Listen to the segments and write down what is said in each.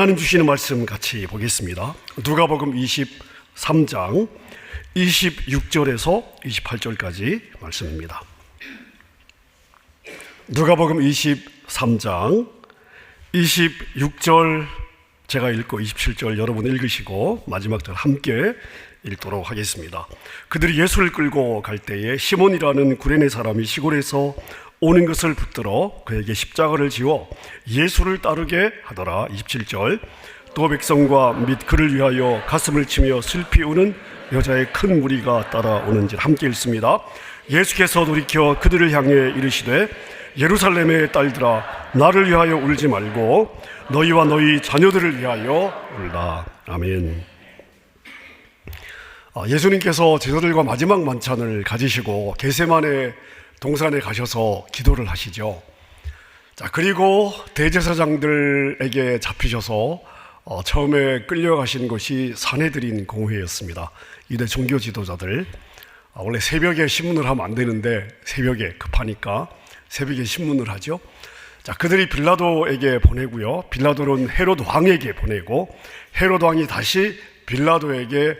하나님 주시는 말씀 같이 보겠습니다. 누가복음 23장 26절에서 28절까지 말씀입니다. 누가복음 23장 26절 제가 읽고 27절 여러분 읽으시고 마지막 절 함께 읽도록 하겠습니다. 그들이 예수를 끌고 갈 때에 시몬이라는 구레네 사람이 시골에서 오는 것을 붙들어 그에게 십자가를 지워 예수를 따르게 하더라. 27절 또 백성과 및 그를 위하여 가슴을 치며 슬피 우는 여자의 큰 무리가 따라오는지라. 함께 읽습니다. 예수께서 돌이켜 그들을 향해 이르시되 예루살렘의 딸들아 나를 위하여 울지 말고 너희와 너희 자녀들을 위하여 울라. 아멘. 예수님께서 제자들과 마지막 만찬을 가지시고 겟세마네 동산에 가셔서 기도를 하시죠. 자, 그리고 대제사장들에게 잡히셔서 처음에 끌려가신 것이 산헤드린 공회였습니다. 이대 종교 지도자들, 원래 새벽에 신문을 하면 안 되는데 새벽에 급하니까 새벽에 신문을 하죠. 자, 그들이 빌라도에게 보내고요. 빌라도는 헤롯 왕에게 보내고 헤롯 왕이 다시 빌라도에게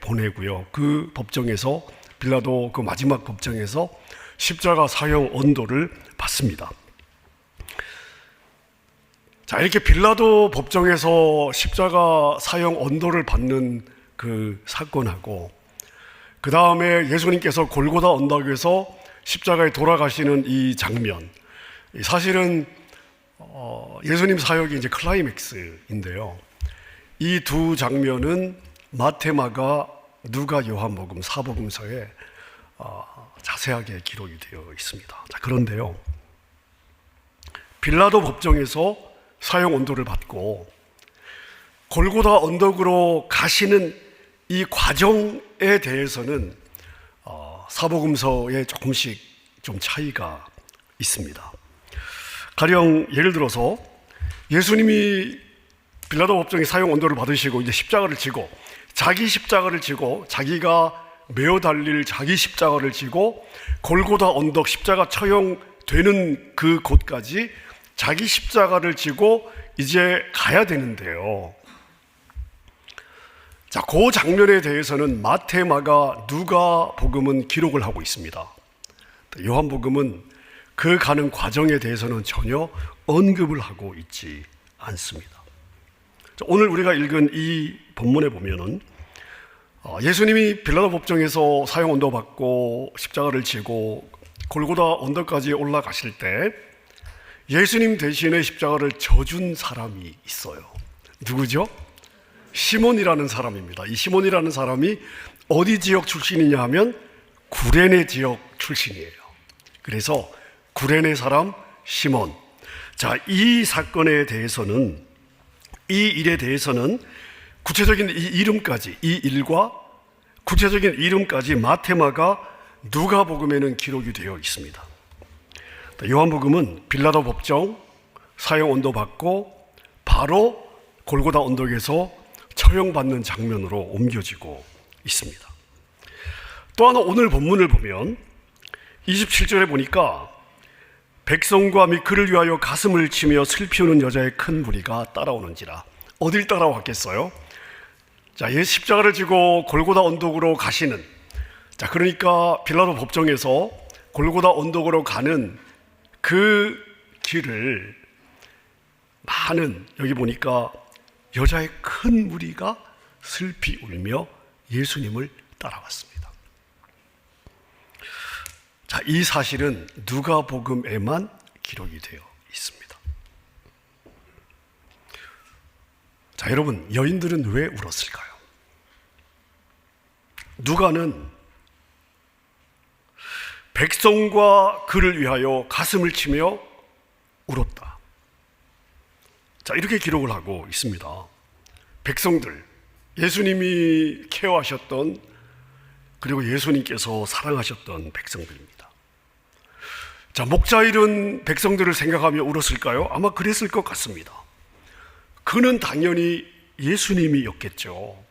보내고요. 그 법정에서 빌라도 그 마지막 법정에서 십자가 사형 언도를 받습니다. 자, 이렇게 빌라도 법정에서 십자가 사형 언도를 받는 그 사건하고 그 다음에 예수님께서 골고다 언덕에서 십자가에 돌아가시는 이 장면, 사실은 예수님 사역이 이제 클라이맥스인데요. 이 두 장면은 마태, 마가, 누가, 요한복음, 사복음서에 자세하게 기록이 되어 있습니다. 자, 그런데요, 빌라도 법정에서 사형 언도를 받고 골고다 언덕으로 가시는 이 과정에 대해서는 사복음서에 조금씩 좀 차이가 있습니다. 가령 예를 들어서 예수님이 빌라도 법정에 사형 언도를 받으시고 이제 십자가를 지고 자기 십자가를 지고 자기가 메어 달릴 자기 십자가를 지고 골고다 언덕 십자가 처형되는 그 곳까지 자기 십자가를 지고 이제 가야 되는데요. 자, 그 장면에 대해서는 마태, 마가, 누가 복음은 기록을 하고 있습니다. 요한복음은 그 가는 과정에 대해서는 전혀 언급을 하고 있지 않습니다. 자, 오늘 우리가 읽은 이 본문에 보면은 예수님이 빌라도 법정에서 사형 언도 받고 십자가를 지고 골고다 언덕까지 올라가실 때 예수님 대신에 십자가를 져준 사람이 있어요. 누구죠? 시몬이라는 사람입니다. 이 시몬이라는 사람이 어디 지역 출신이냐 하면 구레네 지역 출신이에요. 그래서 구레네 사람 시몬. 자, 이 사건에 대해서는, 이 일에 대해서는 구체적인 이 이름까지, 이 일과 구체적인 이름까지 마태마가 누가복음에는 기록이 되어 있습니다. 요한복음은 빌라도 법정 사형 언도 받고 바로 골고다 언덕에서 처형받는 장면으로 옮겨지고 있습니다. 또 하나 오늘 본문을 보면 27절에 보니까 백성과 및 그를 위하여 가슴을 치며 슬피 우는 여자의 큰 무리가 따라오는지라. 어딜 따라왔겠어요? 자, 십자가를 지고 골고다 언덕으로 가시는, 자, 그러니까 빌라도 법정에서 골고다 언덕으로 가는 그 길을 많은, 여기 보니까 여자의 큰 무리가 슬피 울며 예수님을 따라왔습니다. 자, 이 사실은 누가복음에만 기록이 되어 있습니다. 자, 여러분, 여인들은 왜 울었을까요? 누가는 백성과 그를 위하여 가슴을 치며 울었다. 자, 이렇게 기록을 하고 있습니다. 백성들, 예수님이 케어하셨던, 그리고 예수님께서 사랑하셨던 백성들입니다. 자, 목자 잃은 백성들을 생각하며 울었을까요? 아마 그랬을 것 같습니다. 그는 당연히 예수님이었겠죠.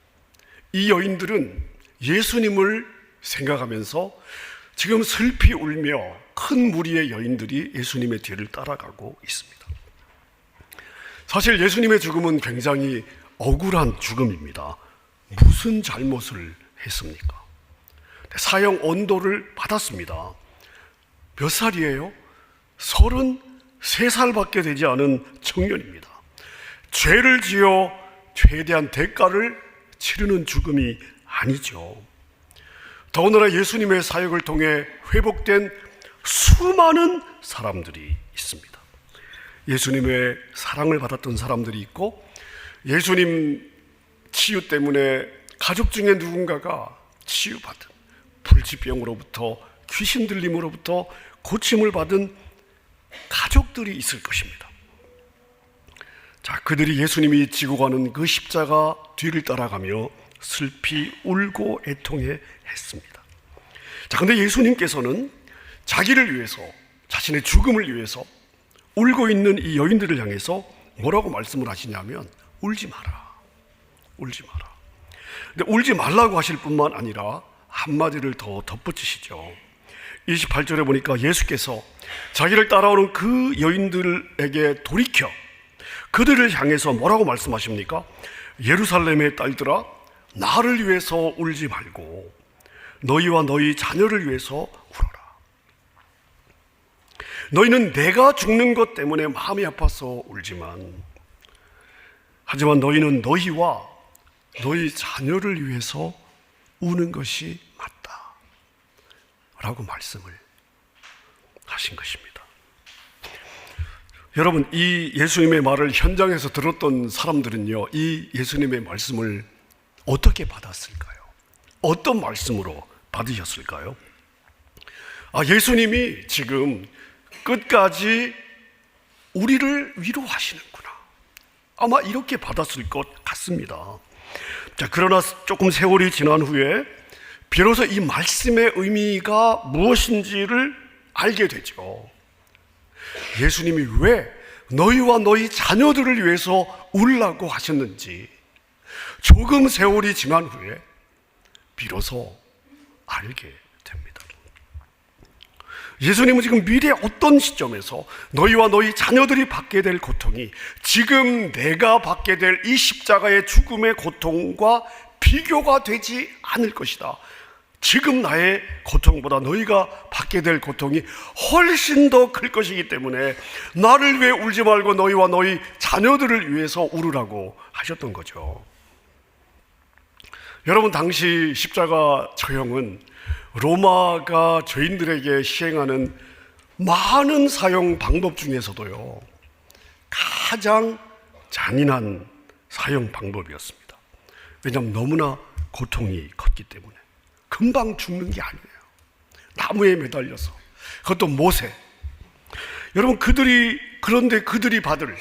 이 여인들은 예수님을 생각하면서 지금 슬피 울며 큰 무리의 여인들이 예수님의 뒤를 따라가고 있습니다. 사실 예수님의 죽음은 굉장히 억울한 죽음입니다. 무슨 잘못을 했습니까? 사형 언도를 받았습니다. 몇 살이에요? 33살밖에 되지 않은 청년입니다. 죄를 지어 죄에 대한 대가를 치르는 죽음이 아니죠. 더군다나 예수님의 사역을 통해 회복된 수많은 사람들이 있습니다. 예수님의 사랑을 받았던 사람들이 있고, 예수님 치유 때문에 가족 중에 누군가가 치유받은, 불치병으로부터 귀신 들림으로부터 고침을 받은 가족들이 있을 것입니다. 자, 그들이 예수님이 지고 가는 그 십자가 뒤를 따라가며 슬피 울고 애통해 했습니다. 자, 근데 예수님께서는 자기를 위해서, 자신의 죽음을 위해서 울고 있는 이 여인들을 향해서 뭐라고 말씀을 하시냐면, 울지 마라, 울지 마라. 근데 울지 말라고 하실 뿐만 아니라 한마디를 더 덧붙이시죠. 28절에 보니까 예수께서 자기를 따라오는 그 여인들에게 돌이켜 그들을 향해서 뭐라고 말씀하십니까? 예루살렘의 딸들아, 나를 위해서 울지 말고 너희와 너희 자녀를 위해서 울어라. 너희는 내가 죽는 것 때문에 마음이 아파서 울지만, 하지만 너희는 너희와 너희 자녀를 위해서 우는 것이 맞다 라고 말씀을 하신 것입니다. 여러분, 이 예수님의 말을 현장에서 들었던 사람들은요, 이 예수님의 말씀을 어떻게 받았을까요? 어떤 말씀으로 받으셨을까요? 예수님이 지금 끝까지 우리를 위로하시는구나, 아마 이렇게 받았을 것 같습니다. 자, 그러나 조금 세월이 지난 후에 비로소 이 말씀의 의미가 무엇인지를 알게 되죠. 예수님이 왜 너희와 너희 자녀들을 위해서 울라고 하셨는지 조금 세월이 지난 후에 비로소 알게 됩니다. 예수님은 지금 미래 어떤 시점에서 너희와 너희 자녀들이 받게 될 고통이 지금 내가 받게 될 이 십자가의 죽음의 고통과 비교가 되지 않을 것이다. 지금 나의 고통보다 너희가 받게 될 고통이 훨씬 더 클 것이기 때문에 나를 위해 울지 말고 너희와 너희 자녀들을 위해서 울으라고 하셨던 거죠. 여러분, 당시 십자가 처형은 로마가 죄인들에게 시행하는 많은 사형 방법 중에서도요, 가장 잔인한 사형 방법이었습니다. 왜냐하면 너무나 고통이 컸기 때문에. 금방 죽는 게 아니에요. 나무에 매달려서, 그것도 못에. 여러분, 그런데 그들이 받을,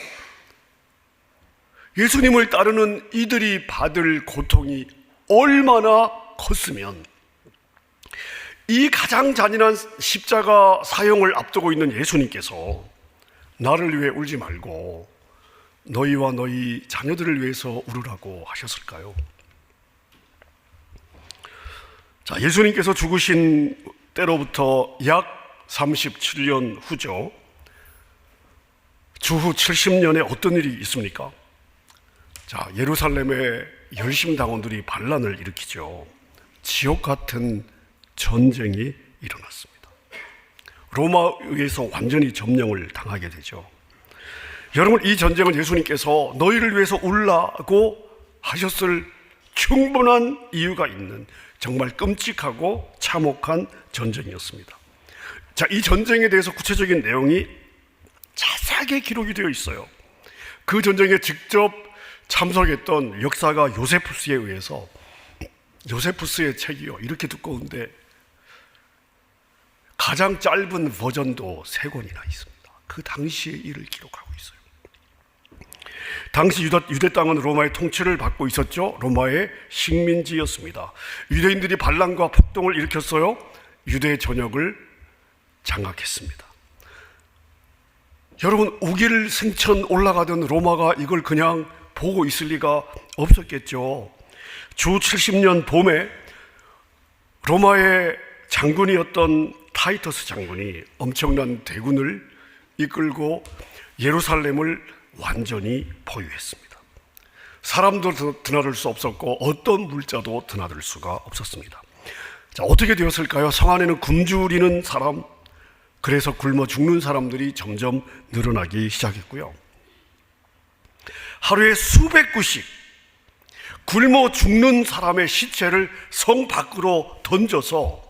예수님을 따르는 이들이 받을 고통이 얼마나 컸으면 이 가장 잔인한 십자가 사형을 앞두고 있는 예수님께서 나를 위해 울지 말고 너희와 너희 자녀들을 위해서 울으라고 하셨을까요? 자, 예수님께서 죽으신 때로부터 약 37년 후죠. 주후 70년에 어떤 일이 있습니까? 자, 예루살렘의 열심당원들이 반란을 일으키죠. 지옥 같은 전쟁이 일어났습니다. 로마에 의해서 완전히 점령을 당하게 되죠. 여러분, 이 전쟁은 예수님께서 너희를 위해서 울라고 하셨을 충분한 이유가 있는 정말 끔찍하고 참혹한 전쟁이었습니다. 자, 이 전쟁에 대해서 구체적인 내용이 자세하게 기록이 되어 있어요. 그 전쟁에 직접 참석했던 역사가 요세푸스에 의해서, 요세푸스의 책이요, 이렇게 두꺼운데 가장 짧은 버전도 3권이나 있습니다. 그 당시의 일을 기록하고 있어요. 당시 유대 땅은 로마의 통치를 받고 있었죠. 로마의 식민지였습니다. 유대인들이 반란과 폭동을 일으켰어요. 유대 전역을 장악했습니다. 여러분, 우길 승천 올라가던 로마가 이걸 그냥 보고 있을 리가 없었겠죠. 주 70년 봄에 로마의 장군이었던 타이터스 장군이 엄청난 대군을 이끌고 예루살렘을 완전히 포위했습니다. 사람도 드나들 수 없었고 어떤 물자도 드나들 수가 없었습니다. 자, 어떻게 되었을까요? 성 안에는 굶주리는 사람, 그래서 굶어 죽는 사람들이 점점 늘어나기 시작했고요. 하루에 수백 구씩 굶어 죽는 사람의 시체를 성 밖으로 던져서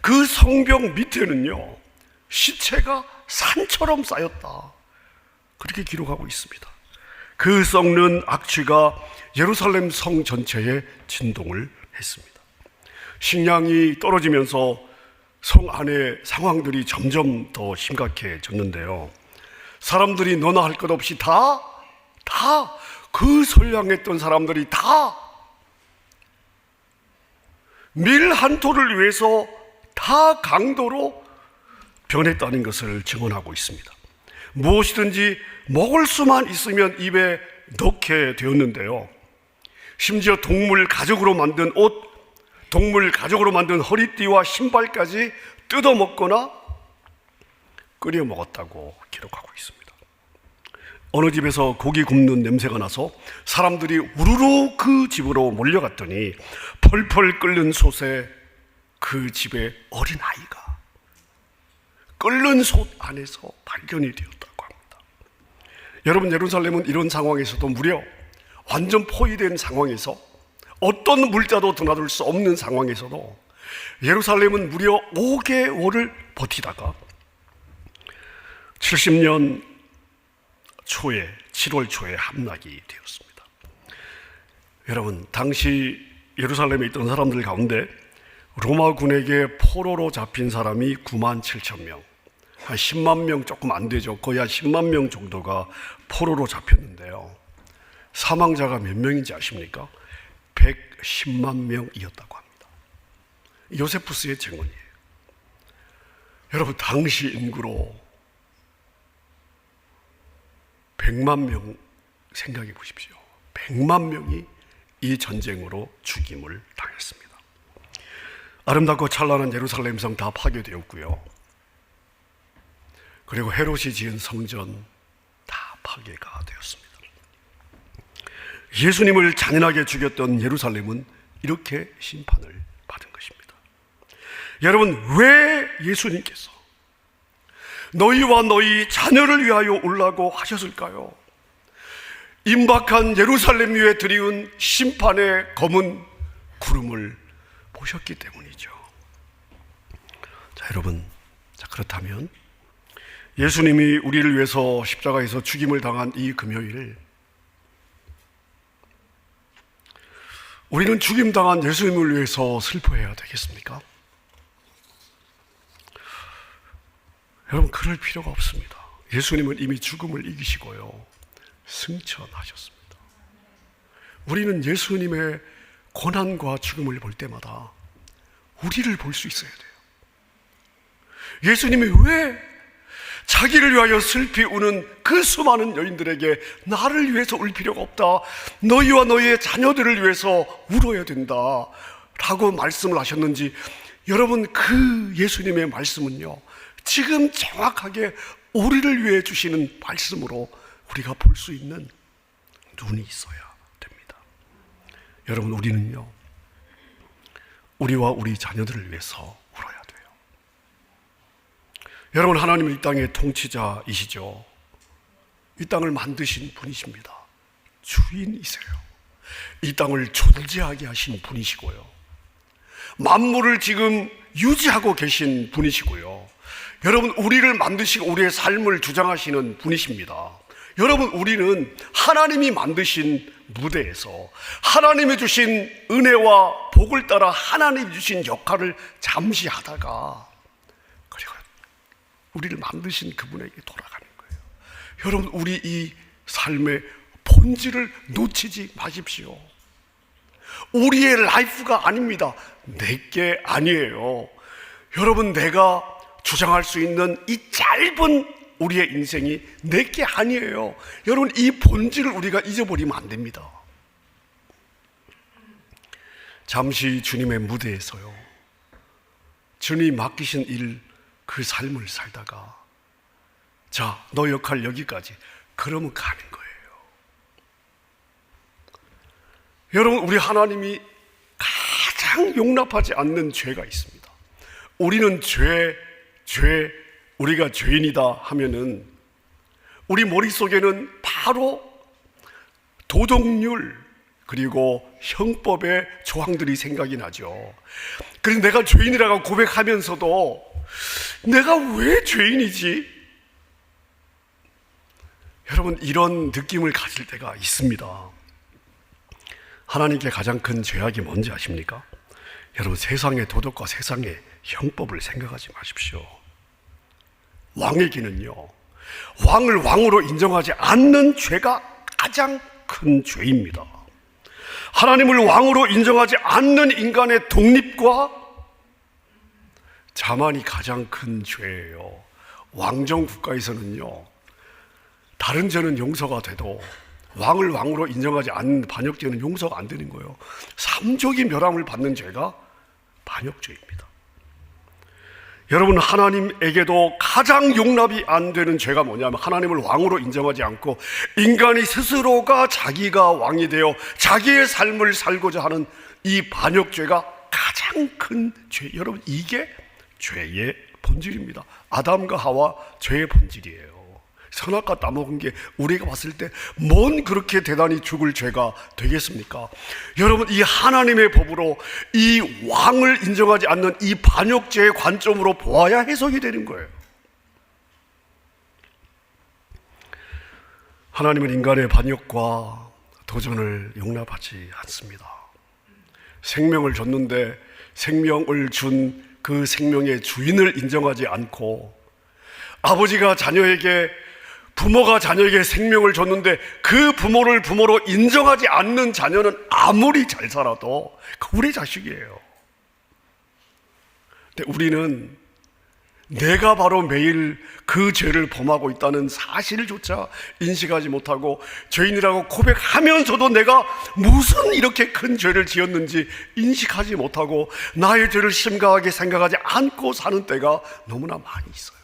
그 성벽 밑에는요, 시체가 산처럼 쌓였다, 그렇게 기록하고 있습니다. 그 썩는 악취가 예루살렘 성 전체에 진동을 했습니다. 식량이 떨어지면서 성 안의 상황들이 점점 더 심각해졌는데요, 사람들이 너나 할 것 없이 다 그 선량했던 사람들이 다 밀 한 톨을 위해서 다 강도로 변했다는 것을 증언하고 있습니다. 무엇이든지 먹을 수만 있으면 입에 넣게 되었는데요, 심지어 동물 가죽으로 만든 옷, 동물 가죽으로 만든 허리띠와 신발까지 뜯어 먹거나 끓여 먹었다고 기록하고 있습니다. 어느 집에서 고기 굽는 냄새가 나서 사람들이 우르르 그 집으로 몰려갔더니 펄펄 끓는 솥에 그 집의 어린아이가 끓는 솥 안에서 발견이 되었다고 합니다. 여러분, 예루살렘은 이런 상황에서도 무려 완전 포위된 상황에서, 어떤 물자도 드나들 수 없는 상황에서도 예루살렘은 무려 5개월을 버티다가 70년 초에, 7월 초에 함락이 되었습니다. 여러분, 당시 예루살렘에 있던 사람들 가운데 로마군에게 포로로 잡힌 사람이 9만 7천 명, 한 10만 명 조금 안 되죠. 거의 한 10만 명 정도가 포로로 잡혔는데요, 사망자가 몇 명인지 아십니까? 110만 명이었다고 합니다. 요세푸스의 증언이에요. 여러분, 당시 인구로 100만 명 생각해 보십시오. 100만 명이 이 전쟁으로 죽임을 당했습니다. 아름답고 찬란한 예루살렘 성 다 파괴되었고요, 그리고 헤롯이 지은 성전 다 파괴가 되었습니다. 예수님을 잔인하게 죽였던 예루살렘은 이렇게 심판을 받은 것입니다. 여러분, 왜 예수님께서 너희와 너희 자녀를 위하여 울라고 하셨을까요? 임박한 예루살렘 위에 드리운 심판의 검은 구름을 보셨기 때문이죠. 자, 여러분, 그렇다면 예수님이 우리를 위해서 십자가에서 죽임을 당한 이 금요일, 우리는 죽임당한 예수님을 위해서 슬퍼해야 되겠습니까? 여러분, 그럴 필요가 없습니다. 예수님은 이미 죽음을 이기시고요, 승천하셨습니다. 우리는 예수님의 고난과 죽음을 볼 때마다 우리를 볼 수 있어야 돼요. 예수님이 왜 자기를 위하여 슬피 우는 그 수많은 여인들에게 나를 위해서 울 필요가 없다, 너희와 너희의 자녀들을 위해서 울어야 된다 라고 말씀을 하셨는지, 여러분, 그 예수님의 말씀은요, 지금 정확하게 우리를 위해 주시는 말씀으로 우리가 볼 수 있는 눈이 있어야 됩니다. 여러분, 우리는요, 우리와 우리 자녀들을 위해서 울어야 돼요. 여러분, 하나님은 이 땅의 통치자이시죠. 이 땅을 만드신 분이십니다. 주인이세요. 이 땅을 존재하게 하신 분이시고요, 만물을 지금 유지하고 계신 분이시고요, 여러분, 우리를 만드시고 우리의 삶을 주장하시는 분이십니다. 여러분, 우리는 하나님이 만드신 무대에서 하나님이 주신 은혜와 복을 따라 하나님이 주신 역할을 잠시 하다가 그리고 우리를 만드신 그분에게 돌아가는 거예요. 여러분, 우리 이 삶의 본질을 놓치지 마십시오. 우리의 라이프가 아닙니다. 내게 아니에요. 여러분, 내가 주장할 수 있는 이 짧은 우리의 인생이 내게 아니에요. 여러분, 이 본질을 우리가 잊어버리면 안 됩니다. 잠시 주님의 무대에서요, 주님이 맡기신 일, 그 삶을 살다가 자, 너 역할 여기까지. 그러면 가는 거예요. 여러분, 우리 하나님이 가장 용납하지 않는 죄가 있습니다. 우리는 우리가 죄인이다 하면은 우리 머릿속에는 바로 도덕률 그리고 형법의 조항들이 생각이 나죠. 그래서 내가 죄인이라고 고백하면서도 내가 왜 죄인이지? 여러분, 이런 느낌을 가질 때가 있습니다. 하나님께 가장 큰 죄악이 뭔지 아십니까? 여러분, 세상의 도덕과 세상의 형법을 생각하지 마십시오. 왕에게는요, 왕을 왕으로 인정하지 않는 죄가 가장 큰 죄입니다. 하나님을 왕으로 인정하지 않는 인간의 독립과 자만이 가장 큰 죄예요. 왕정 국가에서는요, 다른 죄는 용서가 돼도 왕을 왕으로 인정하지 않는 반역죄는 용서가 안 되는 거예요. 삼족이 멸함을 받는 죄가 반역죄입니다. 여러분, 하나님에게도 가장 용납이 안 되는 죄가 뭐냐면 하나님을 왕으로 인정하지 않고 인간이 스스로가 자기가 왕이 되어 자기의 삶을 살고자 하는 이 반역죄가 가장 큰 죄. 여러분, 이게 죄의 본질입니다. 아담과 하와 죄의 본질이에요. 선악과 따먹은 게 우리가 봤을 때 뭔 그렇게 대단히 죽을 죄가 되겠습니까? 여러분, 이 하나님의 법으로 이 왕을 인정하지 않는 이 반역죄의 관점으로 보아야 해석이 되는 거예요. 하나님은 인간의 반역과 도전을 용납하지 않습니다. 생명을 줬는데 생명을 준 그 생명의 주인을 인정하지 않고, 아버지가 자녀에게, 부모가 자녀에게 생명을 줬는데 그 부모를 부모로 인정하지 않는 자녀는 아무리 잘 살아도 우리 자식이에요. 근데 우리는 내가 바로 매일 그 죄를 범하고 있다는 사실조차 인식하지 못하고 죄인이라고 고백하면서도 내가 무슨 이렇게 큰 죄를 지었는지 인식하지 못하고 나의 죄를 심각하게 생각하지 않고 사는 때가 너무나 많이 있어요.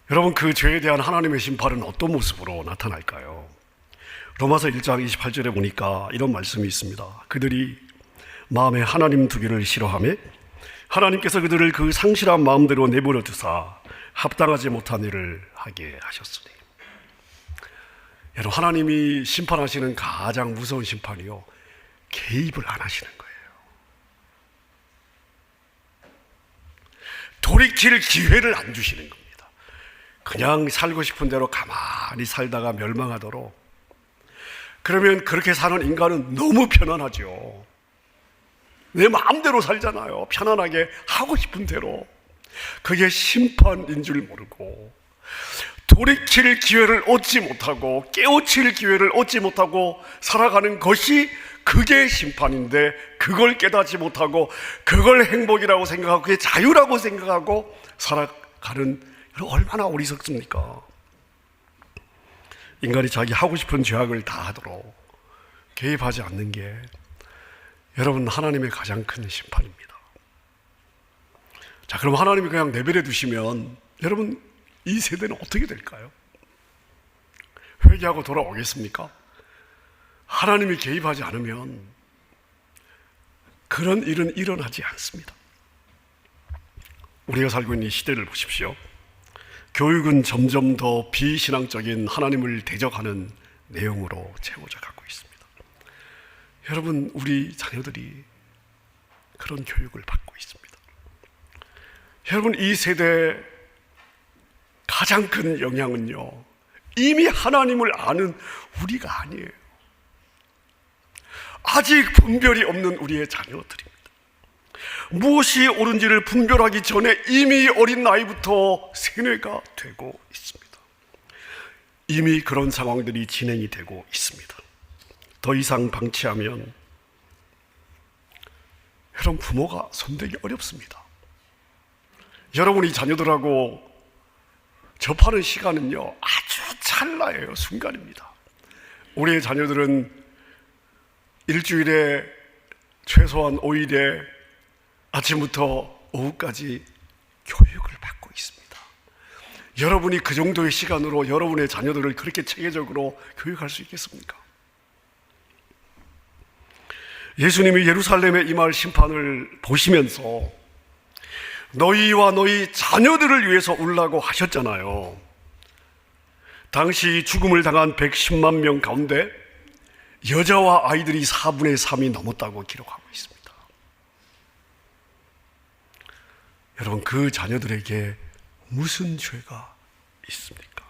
여러분, 그 죄에 대한 하나님의 심판은 어떤 모습으로 나타날까요? 로마서 1장 28절에 보니까 이런 말씀이 있습니다. 그들이 마음에 하나님 두기를 싫어하며 하나님께서 그들을 그 상실한 마음대로 내버려 두사 합당하지 못한 일을 하게 하셨으니. 여러분, 하나님이 심판하시는 가장 무서운 심판이요, 개입을 안 하시는 거예요. 돌이킬 기회를 안 주시는 겁니다. 그냥 살고 싶은 대로 가만히 살다가 멸망하도록. 그러면 그렇게 사는 인간은 너무 편안하죠. 내 마음대로 살잖아요. 편안하게 하고 싶은 대로. 그게 심판인 줄 모르고 돌이킬 기회를 얻지 못하고 깨우칠 기회를 얻지 못하고 살아가는 것이 그게 심판인데, 그걸 깨닫지 못하고 그걸 행복이라고 생각하고 그게 자유라고 생각하고 살아가는, 얼마나 어리석습니까? 인간이 자기 하고 싶은 죄악을 다 하도록 개입하지 않는 게 여러분, 하나님의 가장 큰 심판입니다. 자, 그럼 하나님이 그냥 내버려 두시면 여러분, 이 세대는 어떻게 될까요? 회개하고 돌아오겠습니까? 하나님이 개입하지 않으면 그런 일은 일어나지 않습니다. 우리가 살고 있는 이 시대를 보십시오. 교육은 점점 더 비신앙적인 하나님을 대적하는 내용으로 채워져 가고 있습니다. 여러분, 우리 자녀들이 그런 교육을 받고 있습니다. 여러분, 이 세대의 가장 큰 영향은요, 이미 하나님을 아는 우리가 아니에요. 아직 분별이 없는 우리의 자녀들입니다. 무엇이 옳은지를 분별하기 전에 이미 어린 나이부터 세뇌가 되고 있습니다. 이미 그런 상황들이 진행이 되고 있습니다. 더 이상 방치하면 여러분, 부모가 손대기 어렵습니다. 여러분이 자녀들하고 접하는 시간은요, 아주 찰나예요. 순간입니다. 우리의 자녀들은 일주일에 최소한 5일에 아침부터 오후까지 교육을 받고 여러분이 그 정도의 시간으로 여러분의 자녀들을 그렇게 체계적으로 교육할 수 있겠습니까? 예수님이 예루살렘의 임할 심판을 보시면서 너희와 너희 자녀들을 위해서 울라고 하셨잖아요. 당시 죽음을 당한 110만 명 가운데 여자와 아이들이 4분의 3이 넘었다고 기록하고 있습니다. 여러분, 그 자녀들에게 무슨 죄가 있습니까?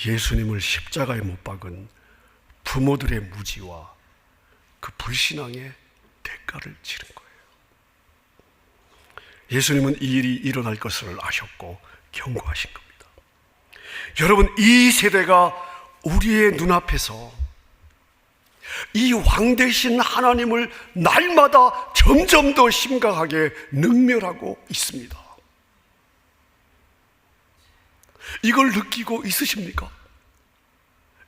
예수님을 십자가에 못 박은 부모들의 무지와 그 불신앙의 대가를 치른 거예요. 예수님은 이 일이 일어날 것을 아셨고 경고하신 겁니다. 여러분, 이 세대가 우리의 눈앞에서 이 왕 되신 하나님을 날마다 점점 더 심각하게 능멸하고 있습니다. 이걸 느끼고 있으십니까?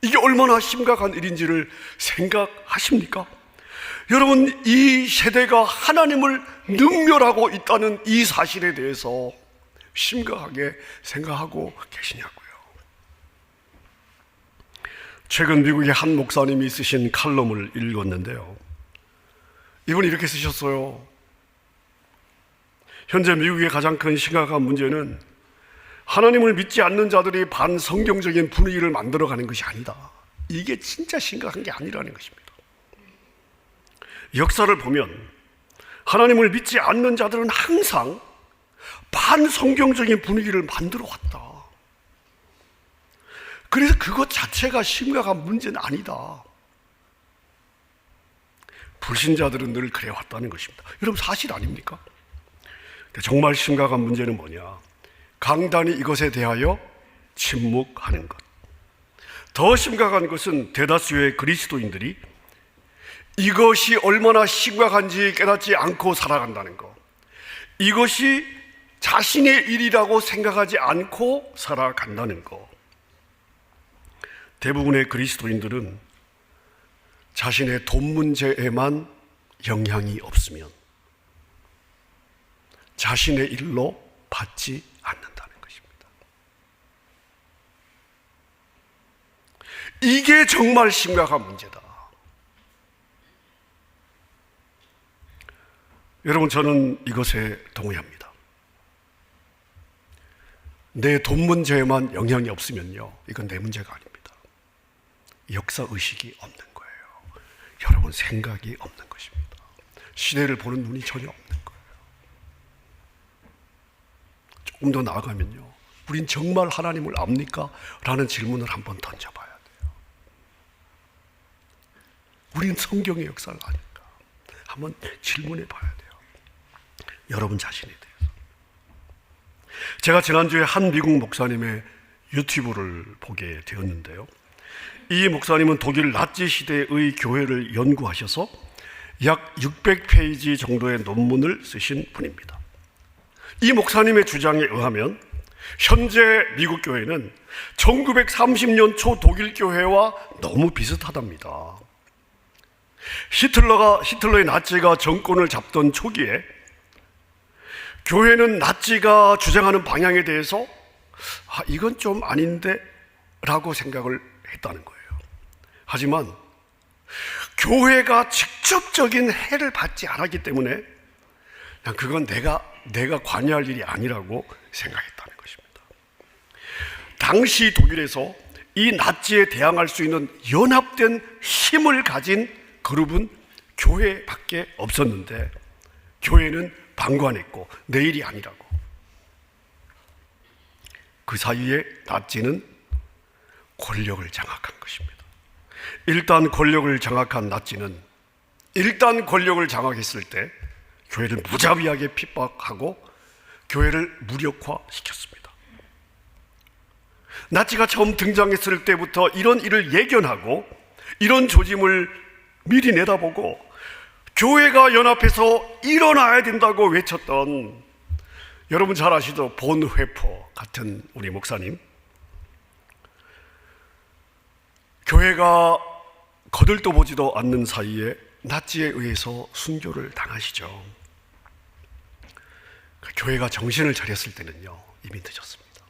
이게 얼마나 심각한 일인지를 생각하십니까? 여러분, 이 세대가 하나님을 능멸하고 있다는 이 사실에 대해서 심각하게 생각하고 계시냐고요. 최근 미국의 한 목사님이 쓰신 칼럼을 읽었는데요, 이분이 이렇게 쓰셨어요. 현재 미국의 가장 큰 심각한 문제는 하나님을 믿지 않는 자들이 반성경적인 분위기를 만들어가는 것이 아니다. 이게 진짜 심각한 게 아니라는 것입니다. 역사를 보면 하나님을 믿지 않는 자들은 항상 반성경적인 분위기를 만들어 왔다. 그래서 그것 자체가 심각한 문제는 아니다. 불신자들은 늘 그래 왔다는 것입니다. 여러분, 사실 아닙니까? 정말 심각한 문제는 뭐냐? 강단이 이것에 대하여 침묵하는 것. 더 심각한 것은 대다수의 그리스도인들이 이것이 얼마나 심각한지 깨닫지 않고 살아간다는 것. 이것이 자신의 일이라고 생각하지 않고 살아간다는 것. 대부분의 그리스도인들은 자신의 돈 문제에만 영향이 없으면 자신의 일로 받지 않는다는 것입니다. 이게 정말 심각한 문제다. 여러분, 저는 이것에 동의합니다. 내 돈 문제에만 영향이 없으면요, 이건 내 문제가 아닙니다. 역사의식이 없는 거예요. 여러분, 생각이 없는 것입니다. 시대를 보는 눈이 전혀 없는 거예요. 조금 더 나아가면요, 우린 정말 하나님을 압니까? 라는 질문을 한번 던져봐야 돼요. 우린 성경의 역사를 아니까 한번 질문해 봐야 돼요. 여러분 자신에 대해서. 제가 지난주에 한 미국 목사님의 유튜브를 보게 되었는데요, 이 목사님은 독일 나치 시대의 교회를 연구하셔서 약 600페이지 정도의 논문을 쓰신 분입니다. 이 목사님의 주장에 의하면 현재 미국 교회는 1930년 초 독일 교회와 너무 비슷하답니다. 히틀러의 나치가 정권을 잡던 초기에 교회는 나치가 주장하는 방향에 대해서 이건 좀 아닌데 라고 생각을 했다는 거예요. 하지만 교회가 직접적인 해를 받지 않았기 때문에 그냥 그건 내가 관여할 일이 아니라고 생각했다는 것입니다. 당시 독일에서 이 나치에 대항할 수 있는 연합된 힘을 가진 그룹은 교회밖에 없었는데 교회는 방관했고 내 일이 아니라고. 그 사이에 나치는 권력을 장악한 것입니다. 일단 권력을 장악한 나치는 권력을 장악했을 때 교회를 무자비하게 핍박하고 교회를 무력화시켰습니다. 나치가 처음 등장했을 때부터 이런 일을 예견하고 이런 조짐을 미리 내다보고 교회가 연합해서 일어나야 된다고 외쳤던, 여러분 잘 아시죠? 본회퍼 같은 우리 목사님. 교회가 거들떠보지도 않는 사이에 나치에 의해서 순교를 당하시죠. 교회가 정신을 차렸을 때는요, 이미 늦었습니다.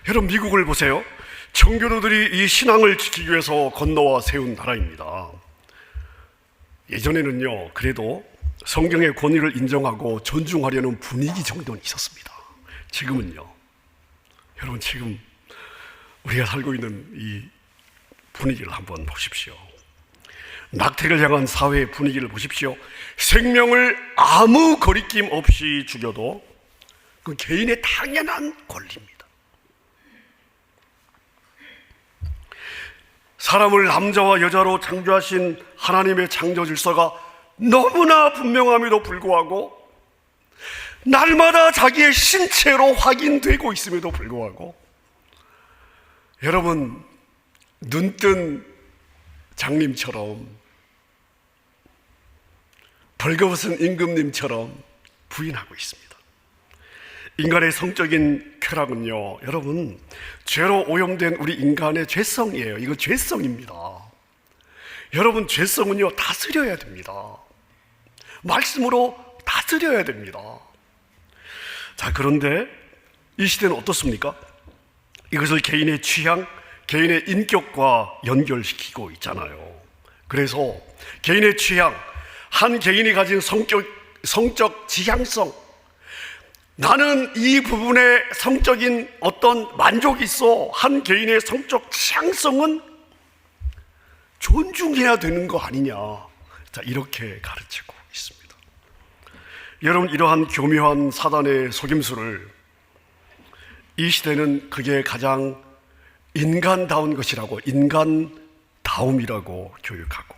여러분, 미국을 보세요. 청교도들이 이 신앙을 지키기 위해서 건너와 세운 나라입니다. 예전에는요, 그래도 성경의 권위를 인정하고 존중하려는 분위기 정도는 있었습니다. 지금은요, 여러분, 지금 우리가 살고 있는 이 분위기를 한번 보십시오. 낙태를 향한 사회의 분위기를 보십시오. 생명을 아무 거리낌 없이 죽여도 그 개인의 당연한 권리입니다. 사람을 남자와 여자로 창조하신 하나님의 창조 질서가 너무나 분명함에도 불구하고, 날마다 자기의 신체로 확인되고 있음에도 불구하고, 여러분, 눈뜬 장님처럼, 벌거벗은 임금님처럼 부인하고 있습니다. 인간의 성적인 쾌락은요, 여러분, 죄로 오염된 우리 인간의 죄성이에요. 이거 죄성입니다. 여러분, 죄성은요, 다스려야 됩니다. 말씀으로 다스려야 됩니다. 자, 그런데 이 시대는 어떻습니까? 이것을 개인의 취향, 개인의 인격과 연결시키고 있잖아요. 그래서 개인의 취향, 한 개인이 가진 성적 지향성, 나는 이 부분에 성적인 어떤 만족이 있어, 한 개인의 성적 취향성은 존중해야 되는 거 아니냐, 자, 이렇게 가르치고 있습니다. 여러분, 이러한 교묘한 사단의 속임수를 이 시대는 그게 가장 인간다운 것이라고, 인간다움이라고 교육하고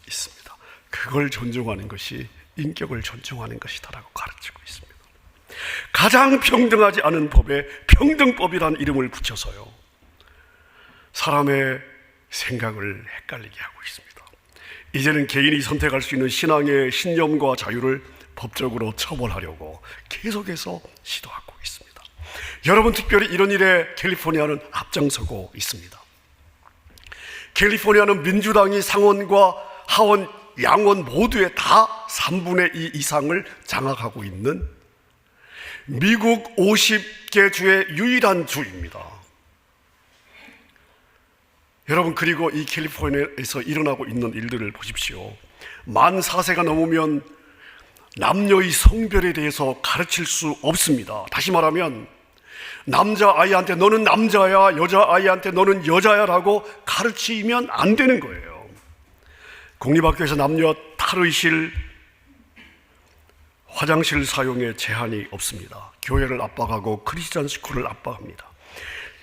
있습니다. 그걸 존중하는 것이 인격을 존중하는 것이다라고 가르치고 있습니다. 가장 평등하지 않은 법에 평등법이라는 이름을 붙여서요, 사람의 생각을 헷갈리게 하고 있습니다. 이제는 개인이 선택할 수 있는 신앙의 신념과 자유를 법적으로 처벌하려고 계속해서 시도하고 있습니다. 여러분, 특별히 이런 일에 캘리포니아는 앞장서고 있습니다. 캘리포니아는 민주당이 상원과 하원, 양원 모두에 다 3분의 2 이상을 장악하고 있는 미국 50개 주의 유일한 주입니다. 여러분, 그리고 이 캘리포니아에서 일어나고 있는 일들을 보십시오. 만 4세가 넘으면 남녀의 성별에 대해서 가르칠 수 없습니다. 다시 말하면 남자아이한테 너는 남자야, 여자아이한테 너는 여자야 라고 가르치면 안 되는 거예요. 공립학교에서 남녀 탈의실, 화장실 사용에 제한이 없습니다. 교회를 압박하고 크리스찬 스쿨을 압박합니다.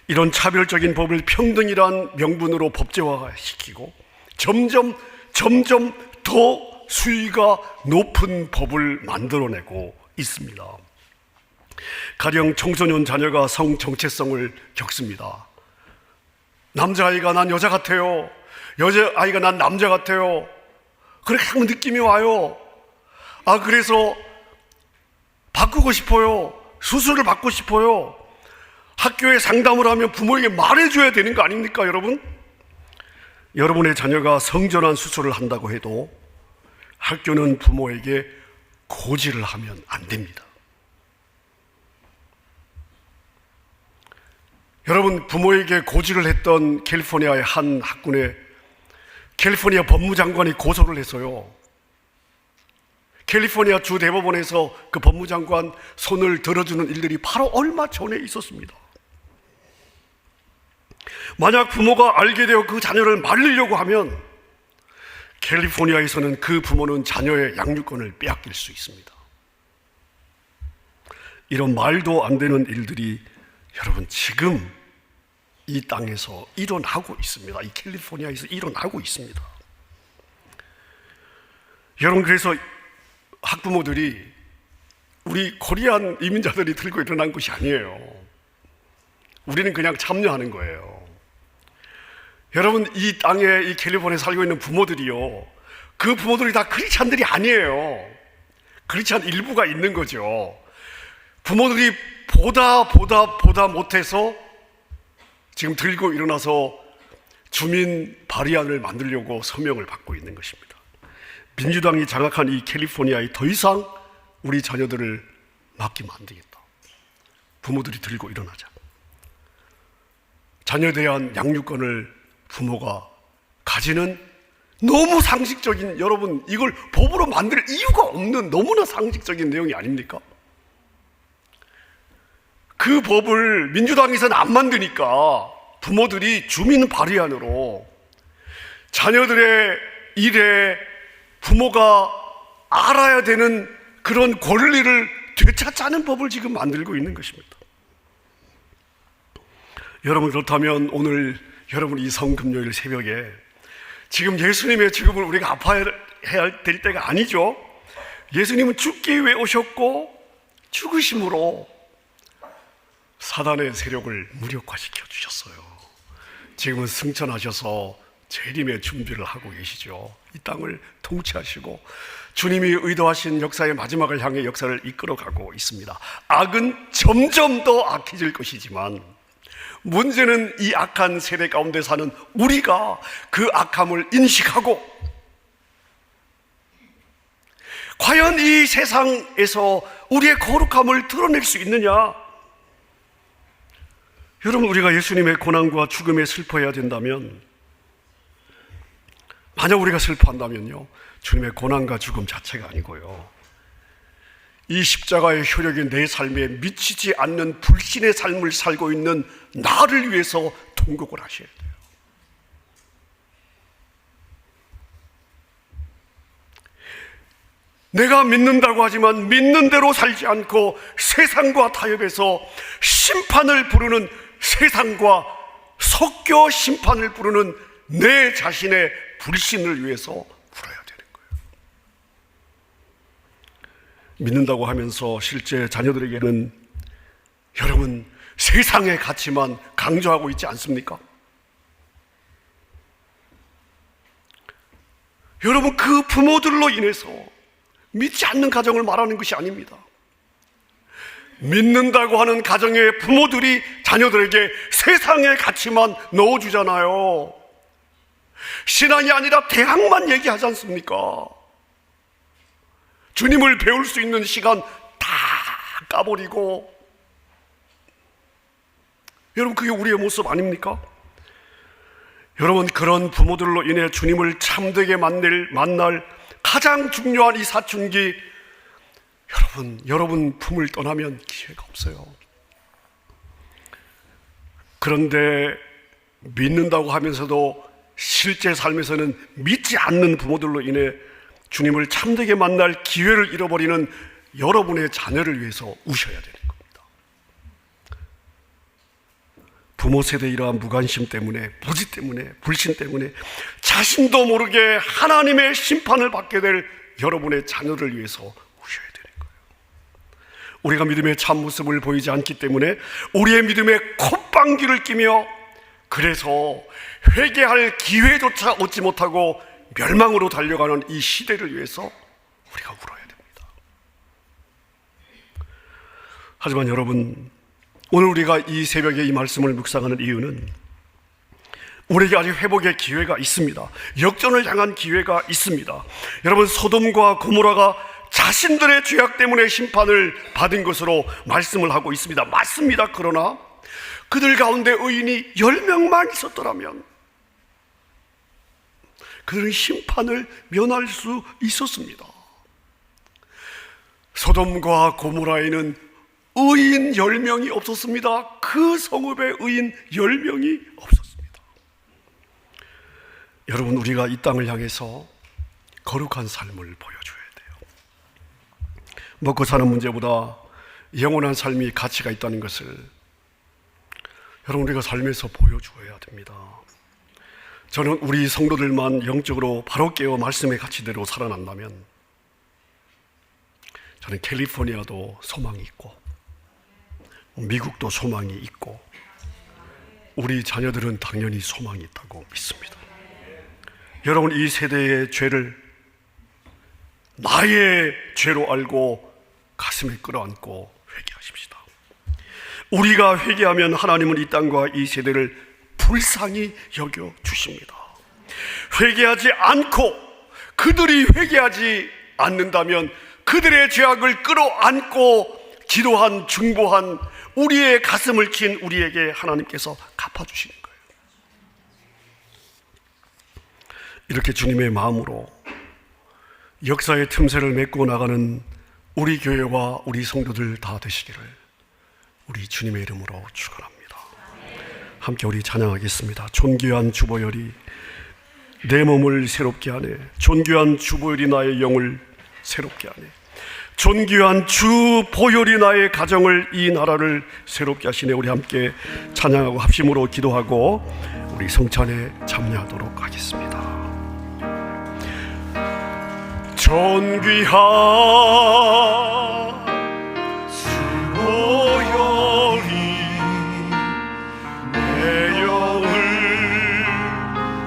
이런 차별적인 법을 평등이란 명분으로 법제화시키고 점점 더 수위가 높은 법을 만들어내고 있습니다. 가령 청소년 자녀가 성 정체성을 겪습니다. 남자아이가 난 여자 같아요, 여자아이가 난 남자 같아요, 그렇게 하면 느낌이 와요. 그래서 바꾸고 싶어요, 수술을 받고 싶어요. 학교에 상담을 하면 부모에게 말해줘야 되는 거 아닙니까, 여러분? 여러분의 자녀가 성전환 수술을 한다고 해도 학교는 부모에게 고지를 하면 안 됩니다. 여러분, 부모에게 고지를 했던 캘리포니아의 한 학군에 캘리포니아 법무장관이 고소를 해서요, 캘리포니아 주 대법원에서 그 법무장관 손을 들어주는 일들이 바로 얼마 전에 있었습니다. 만약 부모가 알게 되어 그 자녀를 말리려고 하면 캘리포니아에서는 그 부모는 자녀의 양육권을 빼앗길 수 있습니다. 이런 말도 안 되는 일들이 여러분, 지금 이 땅에서 일어나고 있습니다. 이 캘리포니아에서 일어나고 있습니다. 여러분, 그래서 학부모들이 우리 코리안 이민자들이 들고 일어난 것이 아니에요. 우리는 그냥 참여하는 거예요. 여러분, 이 땅에, 이 캘리포니아에 살고 있는 부모들이요, 그 부모들이 다 크리스찬들이 아니에요. 크리스찬 일부가 있는 거죠. 부모들이 보다 못해서 지금 들고 일어나서 주민 발의안을 만들려고 서명을 받고 있는 것입니다. 민주당이 장악한 이 캘리포니아에 더 이상 우리 자녀들을 맡기면 안 되겠다. 부모들이 들고 일어나자. 자녀에 대한 양육권을 부모가 가지는 너무 상식적인, 여러분 이걸 법으로 만들 이유가 없는 너무나 상식적인 내용이 아닙니까? 그 법을 민주당에서는 안 만드니까 부모들이 주민 발의안으로 자녀들의 일에 부모가 알아야 되는 그런 권리를 되찾자는 법을 지금 만들고 있는 것입니다. 여러분, 그렇다면 오늘 여러분 이 성금요일 새벽에 지금 예수님의 죽음을 우리가 아파해야 될 때가 아니죠. 예수님은 죽기 위해 오셨고 죽으심으로 사단의 세력을 무력화시켜 주셨어요. 지금은 승천하셔서 재림의 준비를 하고 계시죠. 이 땅을 통치하시고 주님이 의도하신 역사의 마지막을 향해 역사를 이끌어가고 있습니다. 악은 점점 더 악해질 것이지만 문제는 이 악한 세대 가운데 사는 우리가 그 악함을 인식하고 과연 이 세상에서 우리의 거룩함을 드러낼 수 있느냐? 여러분, 우리가 예수님의 고난과 죽음에 슬퍼해야 된다면, 만약 우리가 슬퍼한다면요, 주님의 고난과 죽음 자체가 아니고요, 이 십자가의 효력이 내 삶에 미치지 않는 불신의 삶을 살고 있는 나를 위해서 통곡을 하셔야 돼요. 내가 믿는다고 하지만 믿는 대로 살지 않고 세상과 타협해서 심판을 부르는, 세상과 섞여 심판을 부르는 내 자신의 불신을 위해서 울어야 되는 거예요. 믿는다고 하면서 실제 자녀들에게는 여러분 세상의 가치만 강조하고 있지 않습니까? 여러분, 그 부모들로 인해서 믿지 않는 가정을 말하는 것이 아닙니다. 믿는다고 하는 가정의 부모들이 자녀들에게 세상의 가치만 넣어주잖아요. 신앙이 아니라 대학만 얘기하지 않습니까? 주님을 배울 수 있는 시간 다 까버리고, 여러분 그게 우리의 모습 아닙니까? 여러분, 그런 부모들로 인해 주님을 참되게 만날 가장 중요한 이 사춘기, 여러분 품을 떠나면 기회가 없어요. 그런데 믿는다고 하면서도 실제 삶에서는 믿지 않는 부모들로 인해 주님을 참되게 만날 기회를 잃어버리는 여러분의 자녀를 위해서 우셔야 되는 겁니다. 부모 세대의 이러한 무관심 때문에, 무지 때문에, 불신 때문에 자신도 모르게 하나님의 심판을 받게 될 여러분의 자녀를 위해서 우셔야 되는 거예요. 우리가 믿음의 참모습을 보이지 않기 때문에 우리의 믿음의 콧방귀를 끼며, 그래서 회개할 기회조차 얻지 못하고 멸망으로 달려가는 이 시대를 위해서 우리가 울어야 됩니다. 하지만 여러분, 오늘 우리가 이 새벽에 이 말씀을 묵상하는 이유는 우리에게 아직 회복의 기회가 있습니다. 역전을 향한 기회가 있습니다. 여러분, 소돔과 고모라가 자신들의 죄악 때문에 심판을 받은 것으로 말씀을 하고 있습니다. 맞습니다. 그러나 그들 가운데 의인이 10명만 있었더라면 그들은 심판을 면할 수 있었습니다. 소돔과 고모라에는 의인 10명이 없었습니다. 그 성읍에 의인 10명이 없었습니다. 여러분, 우리가 이 땅을 향해서 거룩한 삶을 보여줘야 돼요. 먹고 사는 문제보다 영원한 삶이 가치가 있다는 것을 여러분, 우리가 삶에서 보여줘야 됩니다. 저는 우리 성도들만 영적으로 바로 깨어 말씀의 가치대로 살아난다면 저는 캘리포니아도 소망이 있고 미국도 소망이 있고 우리 자녀들은 당연히 소망이 있다고 믿습니다. 여러분, 이 세대의 죄를 나의 죄로 알고 가슴에 끌어안고 회개하십시다. 우리가 회개하면 하나님은 이 땅과 이 세대를 불쌍히 여겨 주십니다. 회개하지 않고 그들이 회개하지 않는다면 그들의 죄악을 끌어안고 기도한, 중보한 우리의 가슴을 친 우리에게 하나님께서 갚아주시는 거예요. 이렇게 주님의 마음으로 역사의 틈새를 메꾸어 나가는 우리 교회와 우리 성도들 다 되시기를 우리 주님의 이름으로 축원합니다. 함께 우리 찬양하겠습니다. 존귀한 주보혈이 내 몸을 새롭게 하네. 존귀한 주보혈이 나의 영을 새롭게 하네. 존귀한 주 보혈이 나의 가정을, 이 나라를 새롭게 하시네. 우리 함께 찬양하고 합심으로 기도하고 우리 성찬에 참여하도록 하겠습니다. 존귀한 주 보혈이 내 영을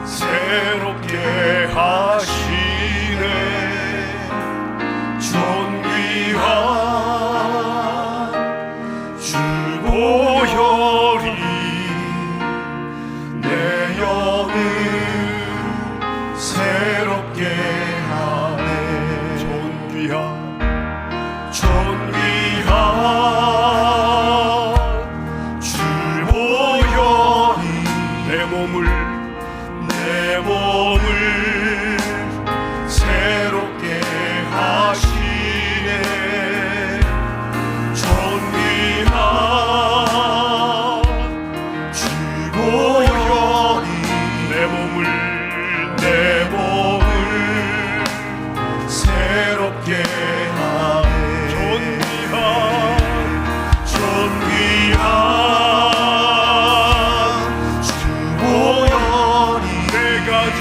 새롭게 하시네. 존귀한 주 보혈이 내 영을 새롭게 하네. 존귀한 주 보혈이 내 몸을 새롭게 하시네. 존귀한 주 보혈이 내 몸을 새롭게 하네. 존귀한 주 보혈이 내 가정